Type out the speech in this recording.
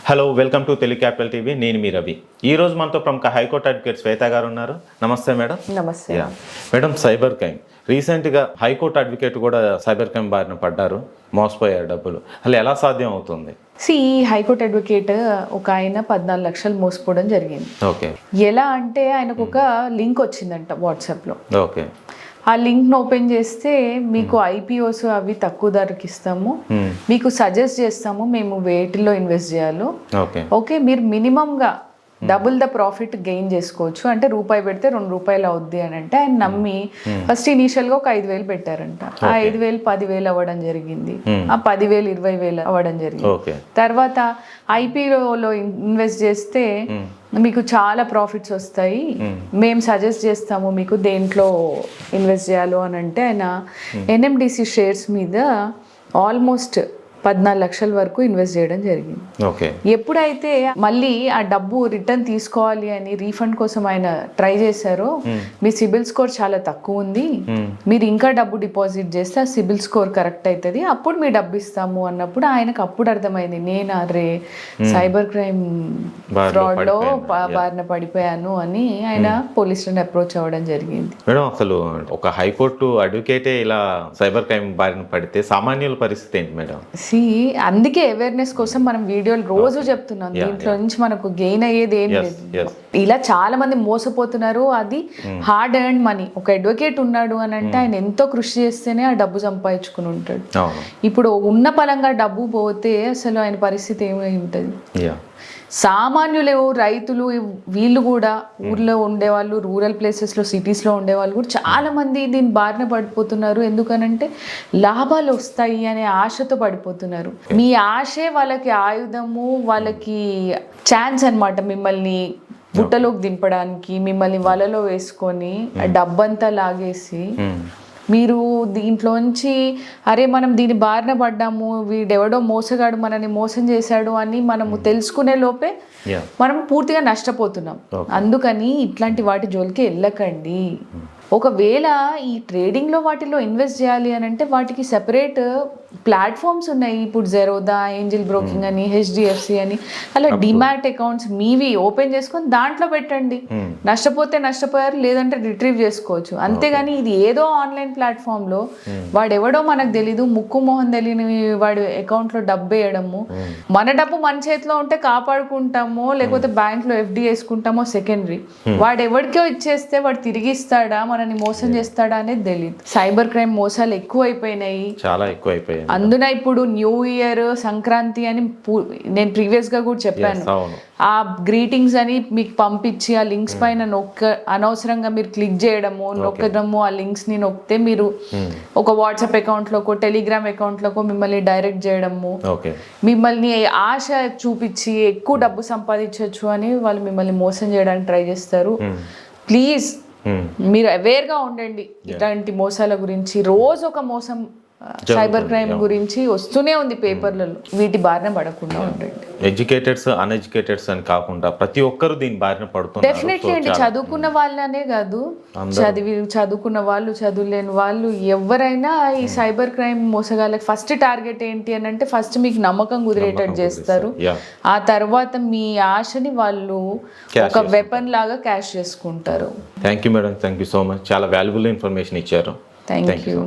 Hello, welcome to Telugu capital TV. నేను మీ రవి. ఈ రోజు మనతో ప్రముఖ హైకోర్టు అడ్వకేట్ శ్వేత గారు ఉన్నారు. నమస్తే మేడం. నమస్తే. మేడం, సైబర్ క్రైమ్ రీసెంట్గా హైకోర్టు అడ్వకేట్ కూడా సైబర్ క్రైమ్ బారిన పడ్డారు, మోసపోయారు డబ్బులు. అసలు ఎలా సాధ్యం అవుతుంది? ఈ హైకోర్టు అడ్వకేట్ ఒక ఆయన 14 లక్షలు మోసపోవడం జరిగింది. ఓకే. ఎలా అంటే ఆయనకు ఒక లింక్ వచ్చిందంట వాట్సాప్లో. ఓకే. ఆ లింక్ను ఓపెన్ చేస్తే మీకు ఐపీఓస్ అవి తక్కువ ధరకి ఇస్తాము, మీకు సజెస్ట్ చేస్తాము మేము వేటిలో ఇన్వెస్ట్ చేయాలో. ఓకే, మీరు మినిమంగా డబుల్ ద ప్రాఫిట్ గెయిన్ చేసుకోవచ్చు, అంటే రూపాయి పెడితే ₹2 అవుద్ది అని అంటే ఆయన నమ్మి ఫస్ట్ ఇనీషియల్గా ఒక 5,000 పెట్టారంట. ఆ 5,000 10,000 అవ్వడం జరిగింది, ఆ 10,000 20,000 అవ్వడం జరిగింది. తర్వాత ఐపీఓలో ఇన్వెస్ట్ చేస్తే మీకు చాలా ప్రాఫిట్స్ వస్తాయి, మేము సజెస్ట్ చేస్తాము మీకు దేంట్లో ఇన్వెస్ట్ చేయాలో అని అంటే ఆయన ఎన్ఎండిసి షేర్స్ మీద ఆల్మోస్ట్ 14 లక్షల వరకు ఇన్వెస్ట్ చేయడం జరిగింది. ఎప్పుడైతే మళ్ళీ ఆ డబ్బు రిటర్న్ తీసుకోవాలి అని రీఫండ్ కోసం ఆయన ట్రై చేశారో, మీ సిబిల్ స్కోర్ చాలా తక్కువ ఉంది, మీరు ఇంకా డబ్బు డిపాజిట్ చేస్తే ఆ సిబిల్ స్కోర్ కరెక్ట్ అవుతుంది, అప్పుడు మీ డబ్బు ఇస్తాము అన్నప్పుడు ఆయనకు అప్పుడు అర్థమైంది, నేను అరే సైబర్ క్రైమ్ ఫ్రాడ్ లో బారిన పడిపోయాను అని ఆయన పోలీసులను అప్రోచ్ అవ్వడం జరిగింది. మేడం, అసలు ఒక హైకోర్టు అడ్వకేటే ఇలా సైబర్ క్రైమ్ బారిన పడితే సామాన్యుల పరిస్థితి ఏంటి మేడం? అందుకే అవేర్నెస్ కోసం మనం వీడియోలు రోజు చెప్తున్నాం, దీంట్లో నుంచి మనకు గెయిన్ అయ్యేది ఏం లేదు. ఇలా చాలా మంది మోసపోతున్నారు, అది హార్డ్ ఎర్న్ మనీ. ఒక అడ్వకేట్ ఉన్నాడు అని అంటే ఆయన ఎంతో కృషి చేస్తేనే ఆ డబ్బు సంపాదించుకుని ఉంటాడు. ఇప్పుడు ఉన్న పలంగా డబ్బు పోతే అసలు ఆయన పరిస్థితి ఏమై ఉంటుంది? సామాన్యులు, రైతులు, వీళ్ళు కూడా ఊర్లో ఉండేవాళ్ళు, రూరల్ ప్లేసెస్లో, సిటీస్లో ఉండేవాళ్ళు కూడా చాలా మంది దీని బారిన పడిపోతున్నారు. ఎందుకనంటే లాభాలు వస్తాయి అనే ఆశతో పడిపోతున్నారు. మీ ఆశే వాళ్ళకి ఆయుధము, వాళ్ళకి ఛాన్స్ అన్నమాట మిమ్మల్ని బుట్టలోకి దింపడానికి, మిమ్మల్ని వలలో వేసుకొని డబ్బంతా లాగేసి మీరు దీంట్లోంచి అరే మనం దీని బారిన పడ్డాము, వీడెవడో మోసగాడు మనని మోసం చేశాడు అని మనము తెలుసుకునే లోపే మనం పూర్తిగా నష్టపోతున్నాం. అందుకని ఇట్లాంటి వాటి జోలికి వెళ్ళకండి. ఒకవేళ ఈ ట్రేడింగ్లో వాటిలో ఇన్వెస్ట్ చేయాలి అని అంటే వాటికి సెపరేట్ ప్లాట్ఫామ్స్ ఉన్నాయి. ఇప్పుడు జెరోదా, ఏంజిల్ బ్రోకింగ్ అని, హెచ్డిఎఫ్సి అని, అలా డిమాట్ అకౌంట్స్ మీవి ఓపెన్ చేసుకొని దాంట్లో పెట్టండి. నష్టపోతే నష్టపోయారు, లేదంటే రిట్రీవ్ చేసుకోవచ్చు. అంతేగాని ఇది ఏదో ఆన్లైన్ ప్లాట్ఫామ్లో వాడెవడో మనకు తెలీదు, ముక్కు మొహం తెలియని వాడి అకౌంట్లో డబ్బు వేయడము, మన డబ్బు మన చేతిలో ఉంటే కాపాడుకుంటామో లేకపోతే బ్యాంక్లో ఎఫ్డి వేసుకుంటామో సెకండరీ. వాడెవడికో ఇచ్చేస్తే వాడు తిరిగి ఇస్తాడా, మనని మోసం చేస్తాడా అనేది తెలియదు. సైబర్ క్రైమ్ మోసాలు ఎక్కువైపోయినాయి, చాలా ఎక్కువైపోయాయి. అందున ఇప్పుడు న్యూ ఇయర్, సంక్రాంతి అని నేను ప్రీవియస్ గా కూడా చెప్పాను, ఆ గ్రీటింగ్స్ అని మీకు పంపించి ఆ లింక్స్ పైన అనవసరంగా మీరు క్లిక్ చేయడము, నొక్కడము, ఆ లింక్స్ ని నొక్కితే మీరు ఒక WhatsApp account loco Telegram account loco మిమ్మల్ని డైరెక్ట్ చేయడము, మిమ్మల్ని ఆశ చూపించి ఎక్కువ డబ్బు సంపాదించవచ్చు అని వాళ్ళు మిమ్మల్ని మోసం చేయడానికి ట్రై చేస్తారు. ప్లీజ్ మీరు అవేర్గా ఉండండి ఇట్లాంటి మోసాల గురించి. రోజు ఒక మోసం సైబర్ క్రైమ్ గురించి వస్తూనే ఉంది పేపర్లలో. వీటి బారిన పడకుండా ఉండండి. ఎడ్యుకేటెడ్స్, అన్ఎడ్యుకేటెడ్స్ అని కాకుండా ప్రతి ఒక్కరు దీని బారిన పడుతున్నారు. డెఫినెట్లీ అండి, చదువుకున్న వాళ్ళనే కాదు, చదువుకున్న వాళ్ళు, చదువులేని వాళ్ళు, ఎవరైనా ఈ సైబర్ క్రైమ్ మోసగాళ్ళకి ఫస్ట్ టార్గెట్ ఏంటి అని అంటే ఫస్ట్ మీకు నమ్మకం కుదిరేటట్టు చేస్తారు. ఆ తర్వాత మీ ఆశని వాళ్ళు ఒక వెపన్ లాగా క్యాష్ చేసుకుంటారు. Thank you madam, thank you so much. చాలా వాల్యుబుల్ ఇన్ఫర్మేషన్ ఇచ్చారు. Thank you.